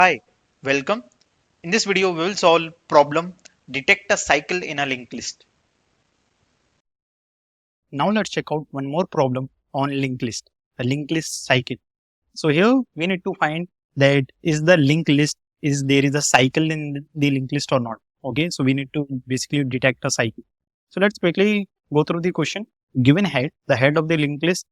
Hi, welcome. In this video, we will solve problem detect a cycle in a linked list. Now let's check out one more problem on linked list, the linked list cycle. So here we need to find that is the linked list, is there is a cycle in the linked list or not. Okay, so we need to basically detect a cycle. So let's quickly go through the question. Given head, the head of the linked list,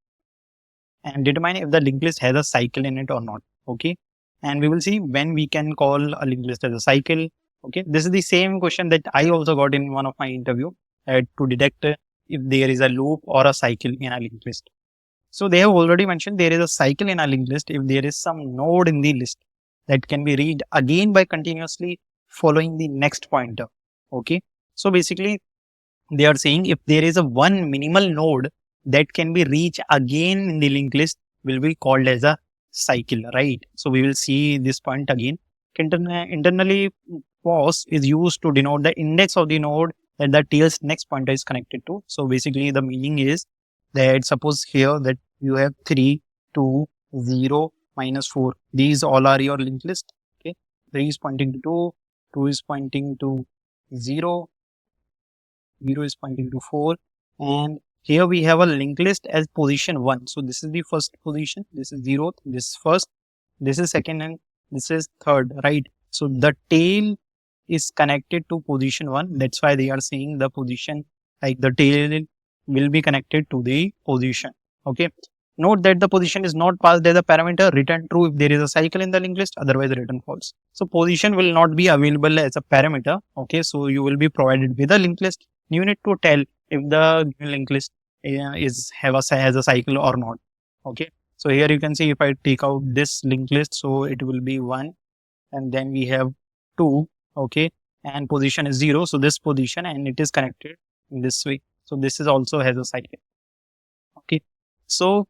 and determine if the linked list has a cycle in it or not. Okay, and we will see when we can call a linked list as a cycle. Okay, this is the same question that I also got in one of my interview to detect if there is a loop or a cycle in a linked list. So they have already mentioned there is a cycle in a linked list if there is some node in the list that can be read again by continuously following the next pointer. Okay, so basically they are saying if there is a one minimal node that can be reached again in the linked list will be called as a cycle, right? So we will see this point again. Internally, pos is used to denote the index of the node that the tail's next pointer is connected to. So basically the meaning is that suppose here that you have 3, 2, 0, -4. These all are your linked list. Okay, 3 is pointing to 2, 2 is pointing to 0, 0 is pointing to 4, and here we have a linked list as position 1. So this is the first position, this is 0th, this is first, this is second, and this is third, right? So the tail is connected to position 1. That's why they are saying the position, like the tail will be connected to the position. Okay. Note that the position is not passed as a parameter. Return true if there is a cycle in the linked list, otherwise return false. So position will not be available as a parameter. Okay. So you will be provided with a linked list. You need to tell if the linked list has a cycle or not. Okay. So here you can see if I take out this linked list, so it will be 1, and then we have 2. Okay, and position is 0, so this position, and it is connected in this way. So this is also has a cycle. Okay, so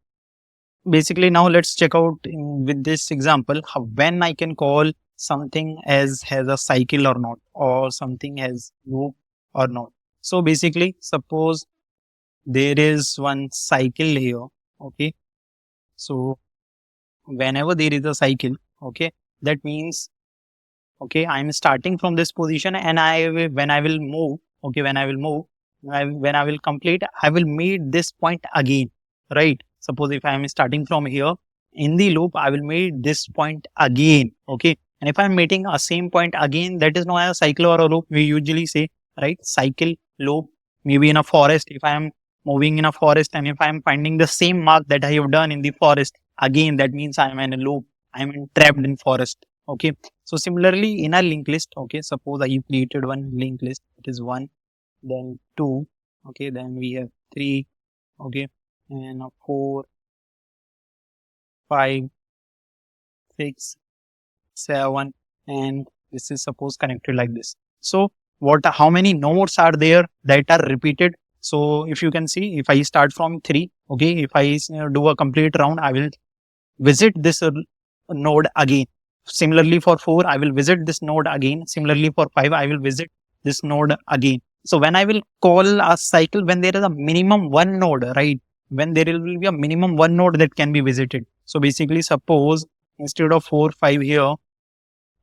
basically now let's check out with this example when I can call something as has a cycle or not, or something has loop or not. So basically suppose there is one cycle here. Okay, so whenever there is a cycle, okay, that means, okay, I'm starting from this position, and when I will move, okay, when I will complete, I will meet this point again, right? Suppose if I am starting from here in the loop, I will meet this point again. Okay, and if I'm meeting a same point again, that is not a cycle or a loop. We usually say, right, cycle, loop. Maybe in a forest, if I am moving in a forest, and if I am finding the same mark that I have done in the forest again, that means I am in a loop, I am trapped in forest. Okay, so similarly in a linked list, okay, suppose I created one linked list, it is 1, then 2, okay, then we have 3, okay, and 4, 5, 6, 7, and this is suppose connected like this. So how many nodes are there that are repeated? So if you can see, if I start from 3, okay, if I do a complete round, I will visit this node again. Similarly for 4, I will visit this node again. Similarly for 5, I will visit this node again. So when I will call a cycle, when there is a minimum one node, right? When there will be a minimum one node that can be visited. So basically suppose instead of 4, 5 here,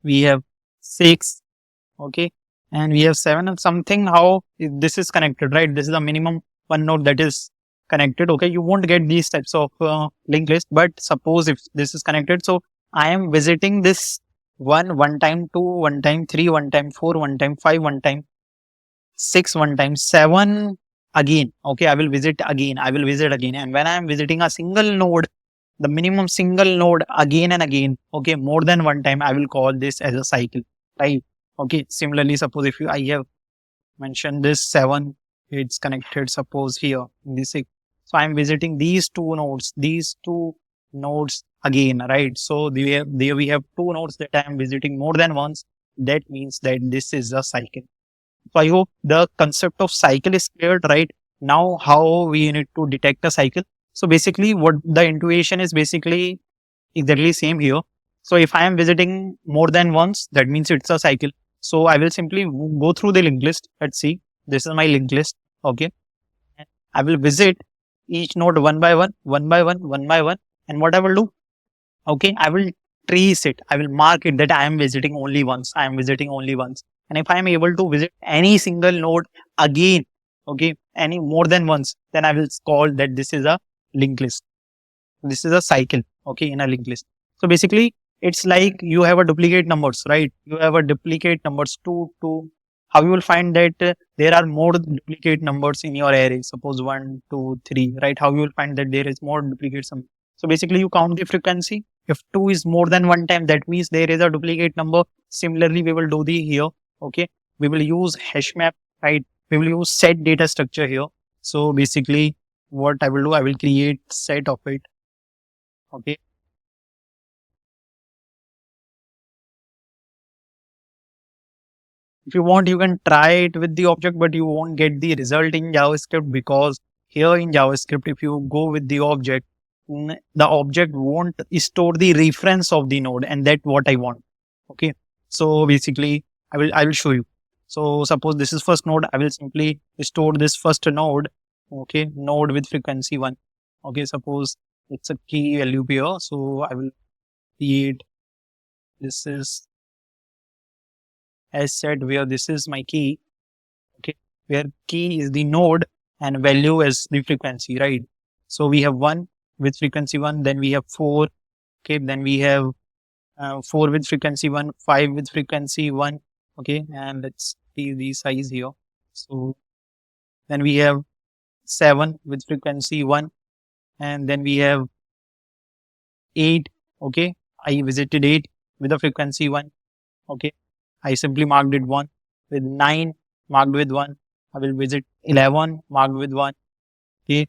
we have 6, okay, and we have 7, and something how this is connected, right? This is the minimum one node that is connected. Okay, you won't get these types of linked list, but suppose if this is connected, so I am visiting this one time, 2 one time, 3 one time, 4 one time, 5 one time, 6 one time, 7 again. Okay, I will visit again, and when I am visiting a single node, the minimum single node again and again, okay, more than one time, I will call this as a cycle, right? Okay, similarly suppose if I have mentioned this 7, it's connected suppose here in this 6, so I'm visiting these two nodes again, right? So there we have two nodes that I am visiting more than once. That means that this is a cycle. So I hope the concept of cycle is clear, right? Now how we need to detect a cycle. So basically what the intuition is basically exactly same here. So if I am visiting more than once, that means it's a cycle. So I will simply go through the linked list. Let's see. This is my linked list. Okay. I will visit each node one by one, one by one, one by one. And what I will do? Okay. I will trace it. I will mark it that I am visiting only once. I am visiting only once. And if I am able to visit any single node again, okay, any more than once, then I will call that this is a linked list. This is a cycle, okay, in a linked list. So basically, it's like you have a duplicate numbers, right? You have a duplicate numbers two. How you will find that there are more duplicate numbers in your array? Suppose 1, 2, 3, right? How you will find that there is more duplicates? So basically, you count the frequency. If 2 is more than one time, that means there is a duplicate number. Similarly, we will do the here, okay? We will use hash map, right? We will use set data structure here. So basically, what I will do, I will create set of it, okay? If you want, you can try it with the object, but you won't get the result in JavaScript, because here in JavaScript, if you go with the object, the object won't store the reference of the node, and that's what I want. Okay. So basically, I will show you. So suppose this is first node, I will simply store this first node. Okay, node with frequency 1. Okay, suppose it's a key value here. So I will create, this is as said, where this is my key, okay, where key is the node and value is the frequency, right? So we have 1 with frequency 1, then we have 4, okay, then we have 4 with frequency 1, 5 with frequency 1, okay, and let's see the size here. So then we have 7 with frequency 1, and then we have 8, okay, I visited 8 with a frequency 1, okay, I simply marked it 1. With 9 marked with 1, I will visit 11 marked with 1, okay,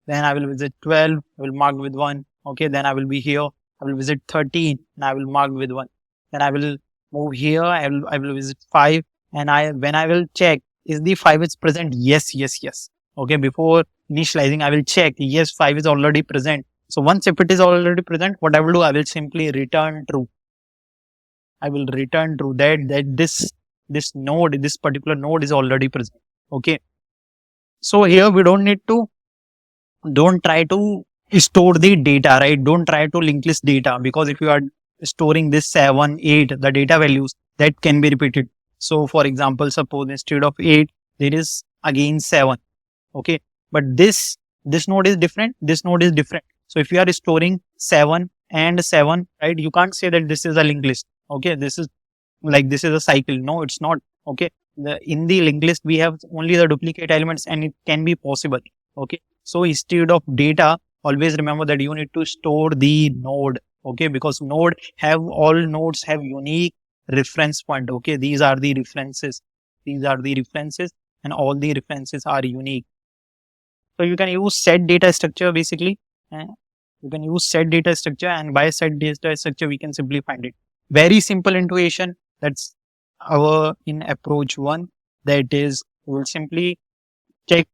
then I will visit 12, I will mark with 1, okay, then I will be here, I will visit 13 and I will mark with 1, then I will move here, I will visit 5, and when I will check, is the 5 is present? Yes. Okay, before initializing, I will check, yes, 5 is already present. So once if it is already present, what I will do, I will simply return true. I will return true that this node, this particular node is already present. Okay. So here we don't try to store the data, right? Don't try to link list data, because if you are storing this 7, 8, the data values that can be repeated. So for example, suppose instead of 8, there is again 7. Okay. But this node is different. This node is different. So if you are storing 7 and 7, right, you can't say that this is a linked list. Okay. This is a cycle. No, it's not. Okay. In the linked list, we have only the duplicate elements, and it can be possible. Okay. So instead of data, always remember that you need to store the node. Okay. Because all nodes have unique reference point. Okay. These are the references. And all the references are unique. So you can use set data structure basically. You can use set data structure, and by set data structure, we can simply find it. Very simple intuition. That's our in approach 1. That is, we will simply check.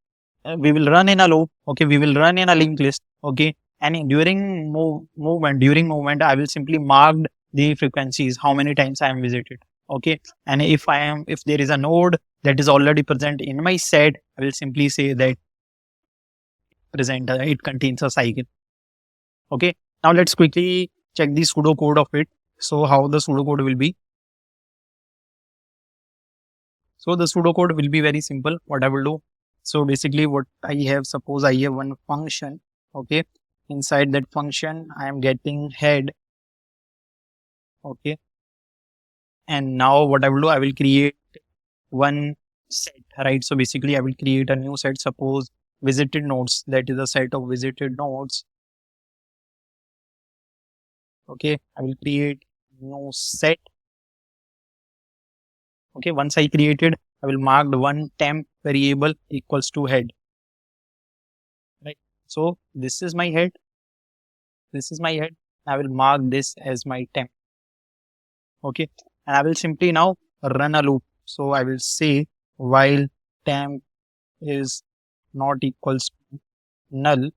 We will run in a loop. Okay, we will run in a linked list. Okay, and during movement, I will simply mark the frequencies, how many times I am visited. Okay, and if there is a node that is already present in my set, I will simply say that present, it contains a cycle. Okay, now let's quickly check the pseudo code of it. So how the pseudo code will be? So the pseudo code will be very simple. What I will do, so basically what I have, suppose I have one function. Okay, inside that function I am getting head. Okay, and now what I will do, I will create one set, right? So basically I will create a new set. Suppose visited nodes, that is a set of visited nodes. Okay, I will create new set. Okay, once I created, I will mark one temp variable equals to head. Right. So this is my head. I will mark this as my temp. Okay, and I will simply now run a loop. So I will say while temp is not equals to null,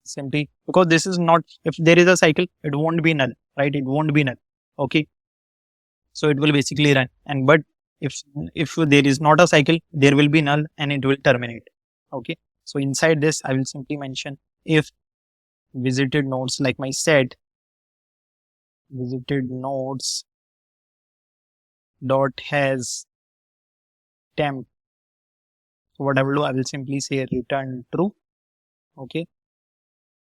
simply because this is not, if there is a cycle, it won't be null, right? It won't be null. Okay, so it will basically run, and but if there is not a cycle, there will be null and it will terminate. Okay, so inside this I will simply mention if visited nodes, like my set, visited nodes dot has temp. So what I will do, I will simply say return true. Okay.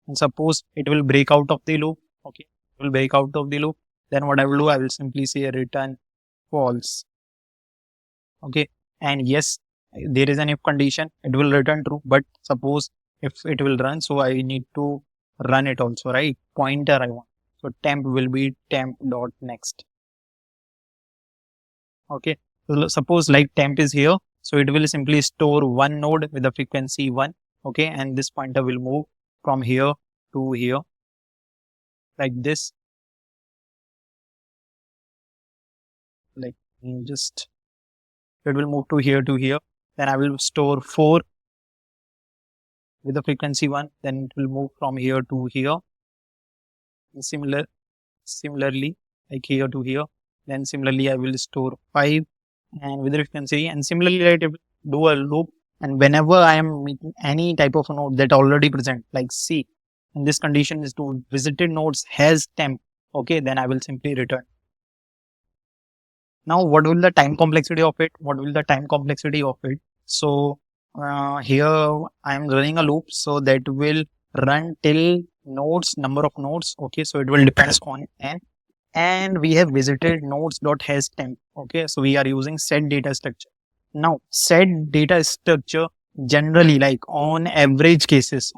And suppose it will break out of the loop. Okay. It will break out of the loop. Then what I will do, I will simply say return false. Okay. And yes, there is an if condition, it will return true. But suppose if it will run, so I need to run it also, right? Pointer I want. So temp will be temp dot next. Okay. So suppose like temp is here. So it will simply store one node with the frequency 1. Okay. And this pointer will move from here to here like this. Like just it will move to here. Then I will store 4 with the frequency 1. Then it will move from here to here. And similarly, like here to here. Then similarly, I will store 5 and with the frequency. And similarly, right, it will do a loop. And whenever I am making any type of a node that already present, like C, and this condition is to visited nodes has temp. Okay, then I will simply return. Now, what will the time complexity of it? What will the time complexity of it? So here I am running a loop, so that will run till nodes, number of nodes. Okay, so it will depends on n, and we have visited nodes dot has temp. Okay, so we are using set data structure. Now, set data structure generally, like on average cases,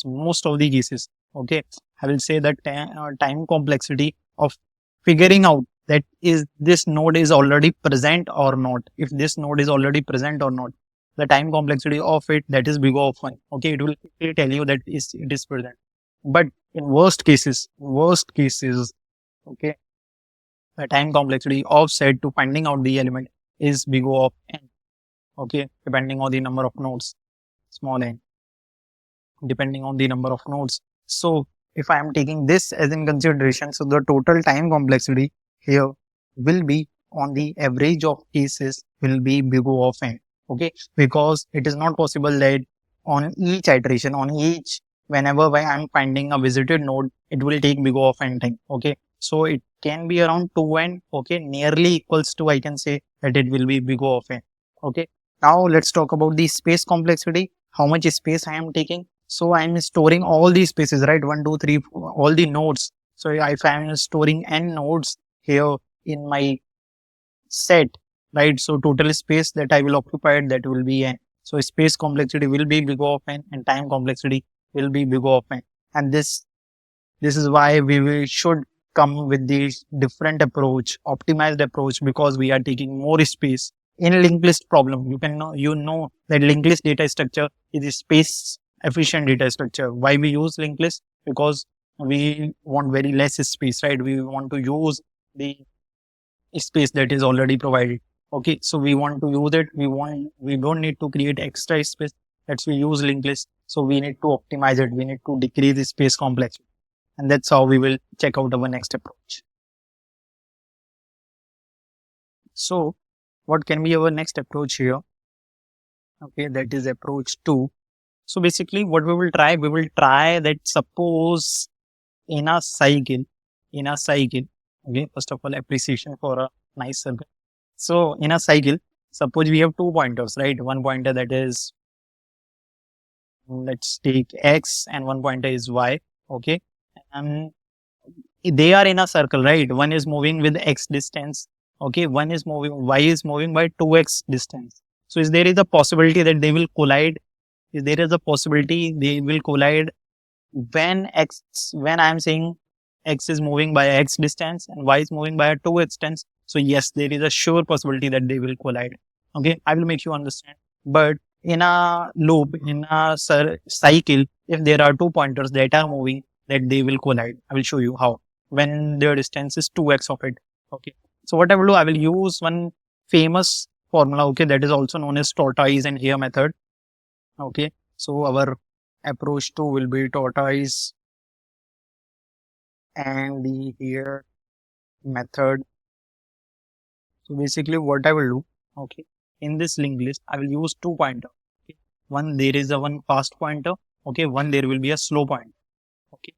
most of the cases. Okay, I will say that time complexity of figuring out that is this node is already present or not. If this node is already present or not, the time complexity of it, that is big O of 1. Okay, it will quickly tell you that it is present. But in worst cases, okay, the time complexity of set to finding out the element is big O of n. Okay, depending on the number of nodes, small n, depending on the number of nodes. So if I am taking this as in consideration, so the total time complexity here will be on the average of cases will be big O of n. Okay, because it is not possible that on each iteration, on each whenever I am finding a visited node, it will take big O of n time. Okay, so it can be around 2n. Okay, nearly equals to, I can say that it will be big O of n. Okay, now let's talk about the space complexity. How much space I am taking? So I am storing all these spaces, right? 1, 2, 3, 4, all the nodes. So if I am storing n nodes here in my set, right? So total space that I will occupy, that will be n. So space complexity will be big O of n, and time complexity will be big O of n. And this is why we should come with this different approach, optimized approach, because we are taking more space in linked list problem. You know that linked list data structure is a space efficient data structure. Why we use linked list? Because we want very less space, right? We want to use the space that is already provided. Okay, so we want to use it. We don't need to create extra space. Let's we use linked list. So we need to optimize it. We need to decrease the space complexity. And that's how we will check out our next approach. So what can be our next approach here? Okay, that is approach 2. So basically what we will try that suppose in a cycle, okay, first of all, appreciation for a nice circle. So in a cycle, suppose we have 2 pointers, right? One pointer that is, let's take x, and one pointer is y. Okay, and they are in a circle, right? One is moving with x distance. Okay, y is moving by 2x distance. So is there is a possibility that they will collide? There is a possibility they will collide when I am saying x is moving by x distance and y is moving by a 2x distance. So yes, there is a sure possibility that they will collide. Okay, I will make you understand. But in a loop, in a cycle, if there are 2 pointers that are moving, that they will collide. I will show you how. When their distance is 2x of it. Okay, so what I will do, I will use one famous formula. Okay, that is also known as tortoise and hare method. Okay, so our approach 2 will be tortoise and the hare method. So basically what I will do, okay, in this linked list, I will use 2 pointers. Okay. One, there is a one fast pointer. Okay, one there will be a slow pointer. Okay,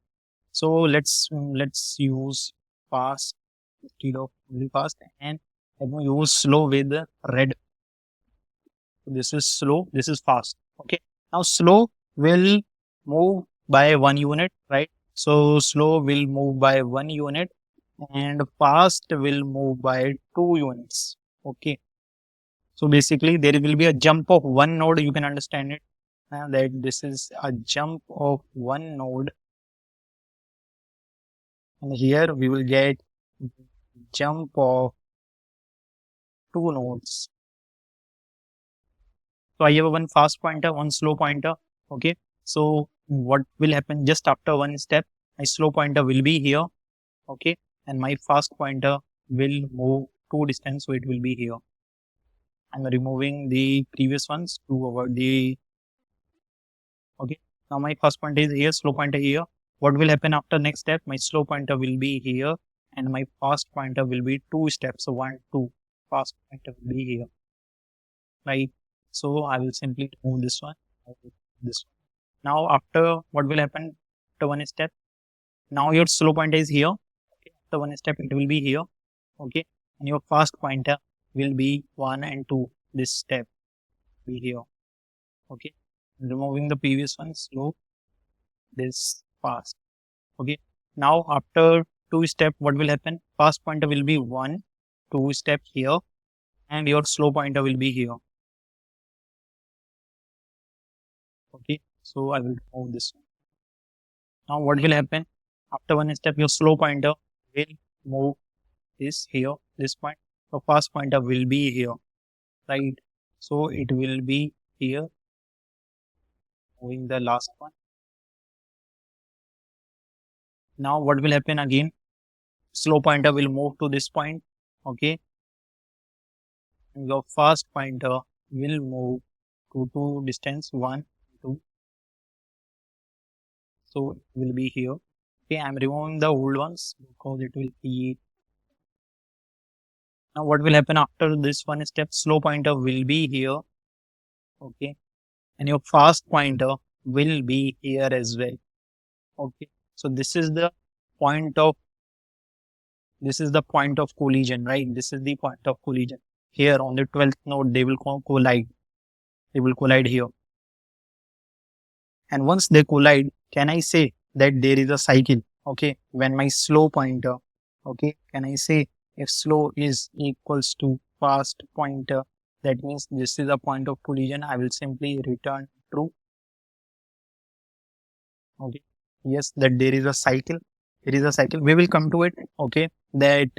so let's use fast instead of only fast, and let me use slow with the red. This is slow, this is fast. Okay, now slow will move by 1 unit, right? So slow will move by 1 unit and fast will move by 2 units. Okay, so basically there will be a jump of one node. You can understand it that this is a jump of one node, and here we will get jump of two nodes. So I have one fast pointer, one slow pointer. Okay, so what will happen just after one step? My slow pointer will be here. Okay, and my fast pointer will move two distance, so it will be here. I'm removing the previous ones to avoid the. Okay, now my fast pointer is here, slow pointer here. What will happen after next step? My slow pointer will be here, and my fast pointer will be two steps. So 1, 2. Fast pointer will be here, right? So I will simply move this one, this one. Now after what will happen after one step? Now your slow pointer is here. Okay. After one step it will be here. Okay, and your fast pointer will be 1 and 2. This step will be here. Okay, removing the previous one, slow, this fast. Okay, now after two step what will happen? Fast pointer will be 1, 2 step here, and your slow pointer will be here. Okay, so I will remove this one. Now what will happen? After one step your slow pointer will move this here, this point. The fast pointer will be here, right? So it will be here, moving the last one. Now what will happen again? Slow pointer will move to this point. Okay, and your fast pointer will move to two distance, 1, 2. So it will be here. Okay, I'm removing the old ones because it will be. Now what will happen after this one step? Slow pointer will be here. Okay, and your fast pointer will be here as well. Okay, so this is the point of collision, right? This is the point of collision. Here on the 12th node they will collide. They will collide here, and once they collide, can I say that there is a cycle? Okay, when my slow pointer, okay, can I say if slow is equals to fast pointer, that means this is a point of collision. I will simply return true. Okay, yes, that there is a cycle. There is a cycle. We will come to it. Okay, that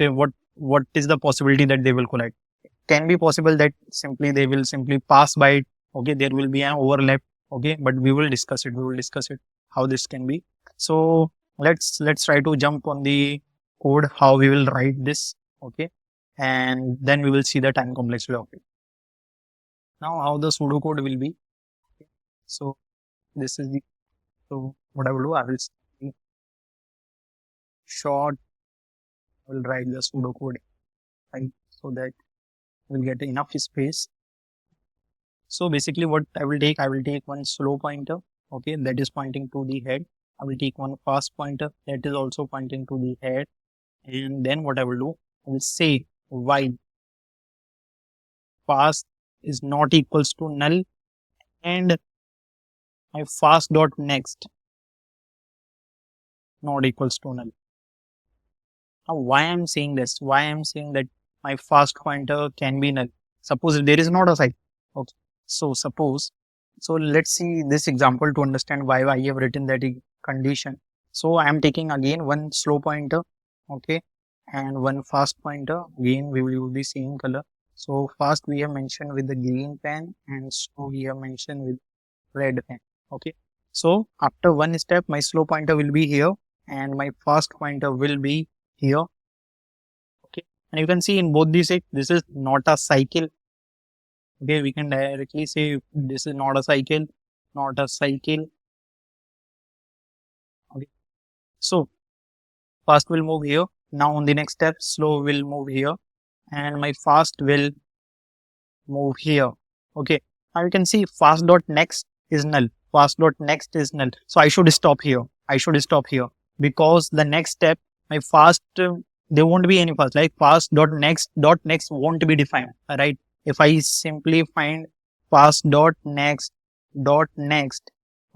what is the possibility that they will collide? It can be possible that simply they will simply pass by it. Okay, there will be an overlap. Okay, but we will discuss it. We will discuss it how this can be. So let's try to jump on the code how we will write this. Okay, and then we will see the time complexity of it. Now how the pseudocode will be. Okay. So this is the, so what I will do, I will short, I will write the pseudocode, right, so that we'll get enough space. So basically what I will take one slow pointer, okay, that is pointing to the head. I will take one fast pointer that is also pointing to the head, and then what I will do, I will say while fast is not equals to null and my fast dot next not equals to null. Now why I'm saying this? Why I'm saying that my fast pointer can be null? Suppose there is not a cycle. Okay. So suppose, so let's see this example to understand why I have written that condition. So I am taking again one slow pointer, okay, and one fast pointer. Again we will use the same color. So fast we have mentioned with the green pen, and slow we have mentioned with red pen. Okay. So after one step, my slow pointer will be here, and my fast pointer will be here. Okay, and you can see in both these, this is not a cycle. Okay, we can directly say this is not a cycle, not a cycle. Okay, so fast will move here. Now on the next step, slow will move here, and my fast will move here. Okay, now you can see fast dot next is null. Fast dot next is null. So I should stop here. I should stop here because the next step, my fast there won't be any fast, like fast dot next won't be defined, right? If I simply find fast dot next,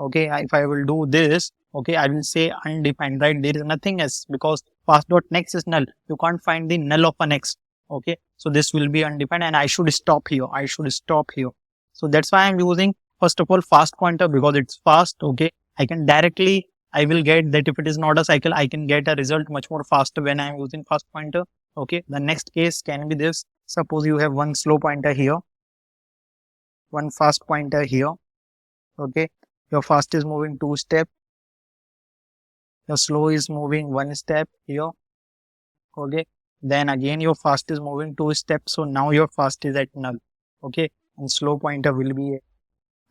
okay, if I will do this, okay, I will say undefined, right? There is nothing else because fast dot next is null. You can't find the null of a next. Okay, so this will be undefined and I should stop here. I should stop here. So that's why I'm using first of all fast pointer because it's fast. Okay, I can directly, I will get that if it is not a cycle, I can get a result much more faster when I'm using fast pointer. Okay, the next case can be this. Suppose you have one slow pointer here, one fast pointer here. Okay, your fast is moving 2 step, your slow is moving 1 step here. Okay, then again your fast is moving 2 steps, so now your fast is at null. Okay, and slow pointer will be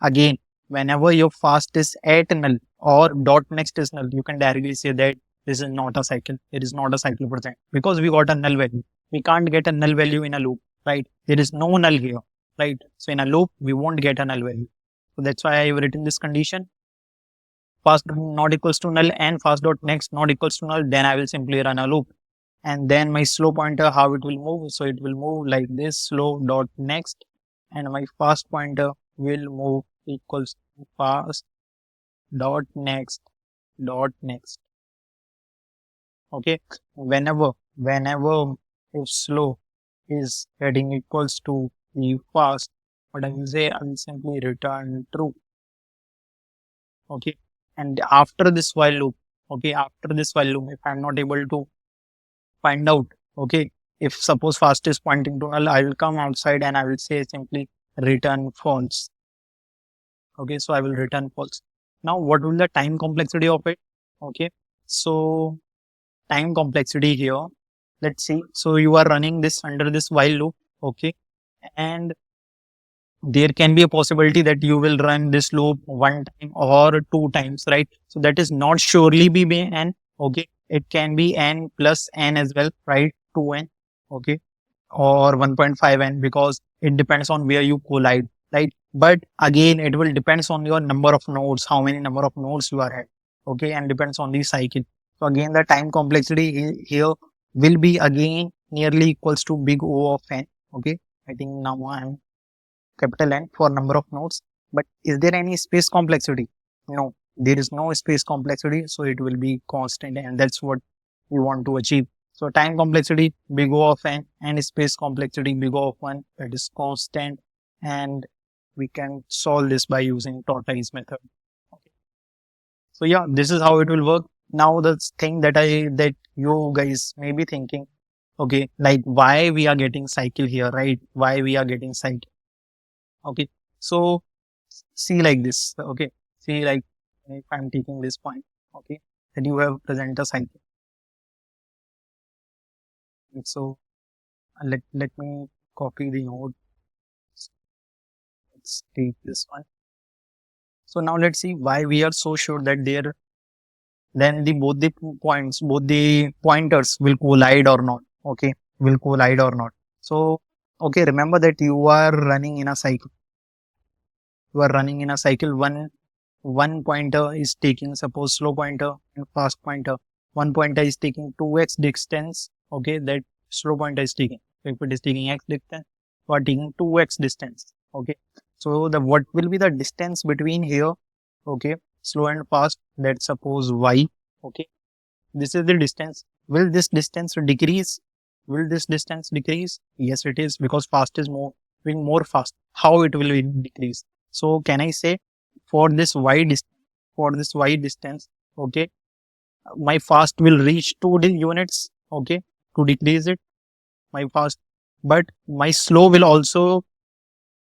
again whenever your fast is at null or dot next is null, you can directly say that this is not a cycle. It is not a cycle percent because we got a null value. We can't get a null value in a loop, right? There is no null here, right? So in a loop we won't get a null value. So that's why I've written this condition. Fast not equals to null and fast dot next not equals to null, then I will simply run a loop. And then my slow pointer, how it will move? So it will move like this, slow dot next, and my fast pointer will move equals to fast dot next dot next. Okay, whenever if slow is heading equals to the fast, what I will say, I will simply return true. Okay, and after this while loop, okay, after this while loop, if I'm not able to find out, okay, if suppose fast is pointing to null, I will come outside and I will say simply return false. Okay, so I will return false. Now what will the time complexity of it? Okay, so time complexity here, let's see. So you are running this under this while loop, okay, and there can be a possibility that you will run this loop 1 time or 2 times, right? So that is not surely be n. Okay, it can be n plus n as well, right? 2n, okay, or 1.5n because it depends on where you collide, right? But again, it will depends on your number of nodes, how many number of nodes you are at, okay, and depends on the cycle. So again, the time complexity here will be again nearly equals to big O of n. Okay, I think now I'm capital N for number of nodes. But is there any space complexity? No, there is no space complexity, so it will be constant, and that's what we want to achieve. So time complexity big O of n and space complexity big O of 1, that is constant, and we can solve this by using tortoise method. Okay. So yeah, this is how it will work. Now the thing that you guys may be thinking, okay, like why we are getting cycle here, right? Why we are getting cycle? Okay, so see like this. Okay, see like if I'm taking this point, okay, that you have present a cycle. So let me copy the node. Let's take this one. So now let's see why we are so sure that there then both the pointers will collide or not. Okay, will collide or not. So okay, remember that you are running in a cycle. You are running in a cycle. One pointer is taking, suppose slow pointer and fast pointer. One pointer is taking 2x distance. Okay, that slow pointer is taking. So if it is taking x distance, you are taking 2x distance. Okay, so what will be the distance between here? Okay, slow and fast. Let's suppose y. Okay, this is the distance. Will this distance decrease? Will this distance decrease? Yes, it is, because fast is moving more fast. How it will decrease? So can I say for this y distance, okay, my fast will reach 2 units, okay, to decrease it, my fast, but my slow will also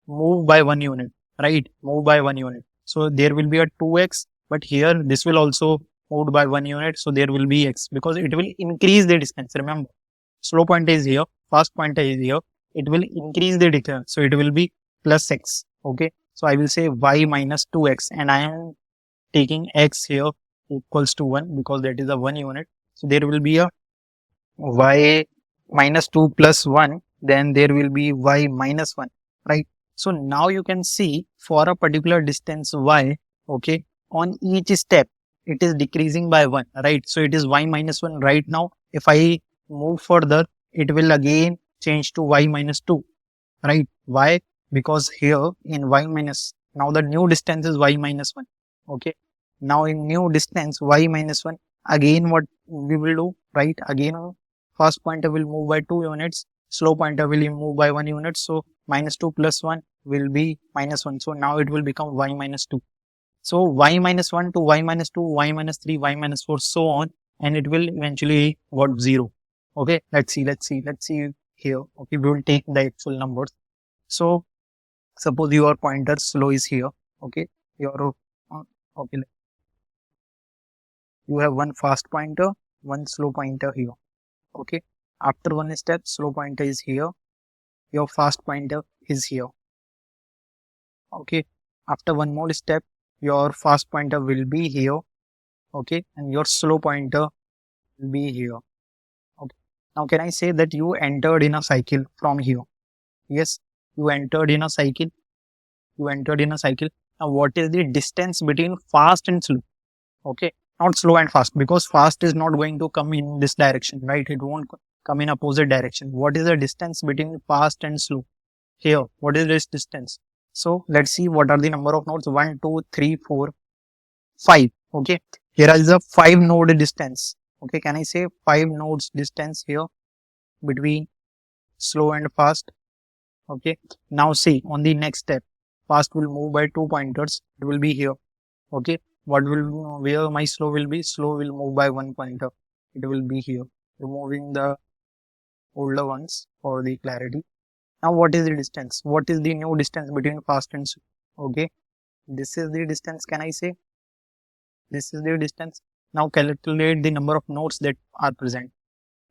move by 1 unit, right? Move by 1 unit. So there will be a 2x, but here this will also move by 1 unit. So there will be x because it will increase the distance. Remember, slow pointer is here, fast pointer is here. It will increase the distance. So it will be plus x. Okay. So I will say y minus 2x, and I am taking x here equals to 1 because that is a 1 unit. So there will be a y minus 2 plus 1, then there will be y minus 1, right? So now you can see for a particular distance y, okay, on each step it is decreasing by 1, right? So it is y minus 1 right now. If I move further, it will again change to y minus 2, right? Why? Because here in y minus, now the new distance is y minus 1. Okay. Now in new distance y minus 1, again what we will do, right? Again, first pointer will move by 2 units, slow pointer will move by 1 unit. So minus 2 plus 1 will be minus 1. So now it will become y minus 2. So y minus 1 to y minus 2, y minus 3, y minus 4, so on, and it will eventually got 0. Okay, let's see here. Okay, we will take the actual numbers. So suppose your pointer slow is here. Okay, your okay, you have one fast pointer, one slow pointer here. Okay, after one step, slow pointer is here, your fast pointer is here. Okay, after one more step, your fast pointer will be here. Okay, and your slow pointer will be here. Okay, now can I say that you entered in a cycle from here? Yes, you entered in a cycle. Now what is the distance between fast and slow? Okay, not slow and fast, because fast is not going to come in this direction, right? It won't come in opposite direction. What is the distance between fast and slow? Here, what is this distance? So let's see what are the number of nodes. 1, 2, 3, 4, 5. Okay, here is a 5 node distance. Okay, can I say 5 nodes distance here between slow and fast? Okay, now see on the next step, fast will move by 2 pointers. It will be here. Okay, where my slow will be? Slow will move by 1 pointer. It will be here. Removing the older ones for the clarity. Now what is the distance? What is the new distance between fast and slow? Okay, this is the distance. Can I say this is the distance? Now calculate the number of nodes that are present.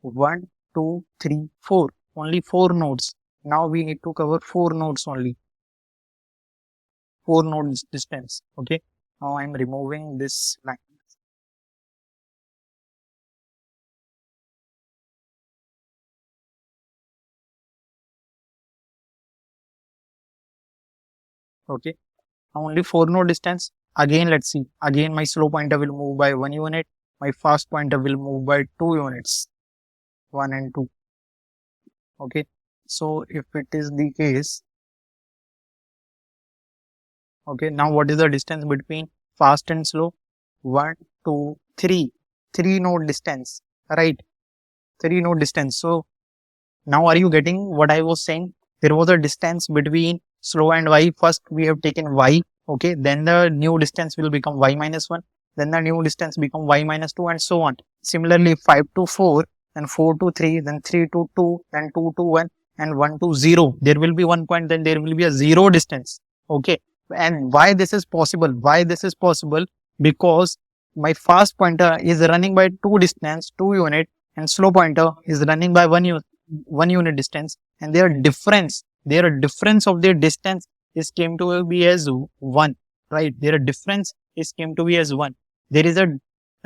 1, 2, 3, 4. Only 4 nodes. Now we need to cover 4 nodes only. 4 nodes distance. Okay, now I am removing this line. Okay, now only 4 node distance. Again, let's see. Again, my slow pointer will move by 1 unit. My fast pointer will move by 2 units. 1 and 2. Okay, so if it is the case, okay, now what is the distance between fast and slow? 1, 2, 3. 3 node distance, right? 3 node distance. So now are you getting what I was saying? There was a distance between slow and y. First we have taken y. Okay, then the new distance will become y minus 1. Then the new distance become y minus 2, and so on. Similarly, 5 to 4, then 4 to 3, then 3 to 2, then 2 to 1, and 1 to 0. There will be 1 point, then there will be a 0 distance. Okay, and why this is possible? Why this is possible? Because my fast pointer is running by 2 distance, 2 unit, and slow pointer is running by 1 unit distance, and their difference of their distance is came to be as 1, right? Their difference is came to be as 1. There is a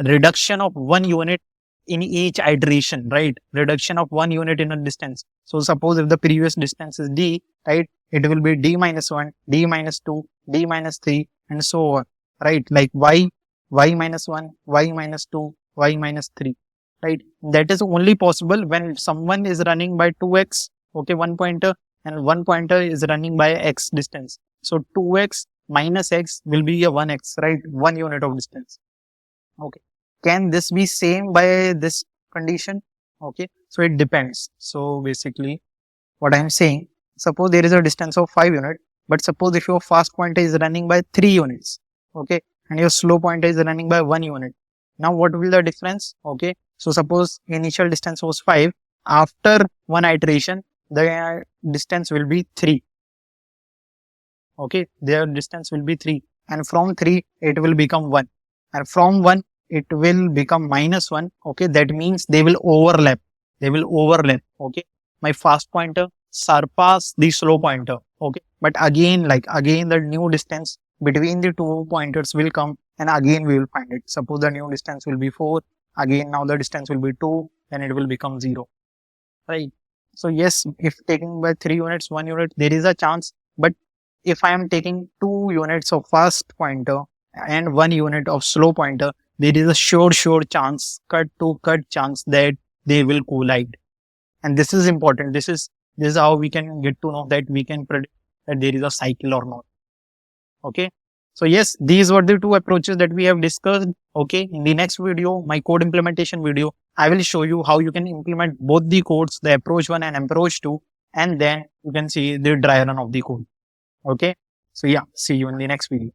reduction of 1 unit in each iteration, right? Reduction of 1 unit in a distance. So suppose if the previous distance is d, right, it will be d minus 1, d minus 2, d minus 3, and so on, right? Like y minus 1, y minus 2, y minus 3, right? That is only possible when someone is running by 2x, okay, 1 pointer, and 1 pointer is running by x distance. So 2x minus x will be a 1x, right? 1 unit of distance. Okay, can this be same by this condition? Okay, so it depends. So basically what I am saying, suppose there is a distance of 5 units, but suppose if your fast pointer is running by 3 units, okay, and your slow pointer is running by 1 unit. Now what will the difference? Okay, so suppose initial distance was 5, after one iteration the distance will be 3. Okay, their distance will be 3, and from 3 it will become 1, and from 1 it will become minus 1. Okay, that means they will overlap. Okay, my fast pointer surpass the slow pointer. Okay, but again the new distance between the 2 pointers will come, and again we will find it. Suppose the new distance will be 4, again now the distance will be 2, then it will become 0, right? So yes, if taking by 3 units, 1 unit, there is a chance, but if I am taking 2 units of fast pointer and 1 unit of slow pointer, there is a sure chance, cut to cut chance that they will collide. And this is important. This is how we can get to know that we can predict that there is a cycle or not. Okay. So yes, these were the two approaches that we have discussed. Okay. In the next video, my code implementation video, I will show you how you can implement both the codes, the approach 1 and approach 2, and then you can see the dry run of the code. Okay. So yeah, see you in the next video.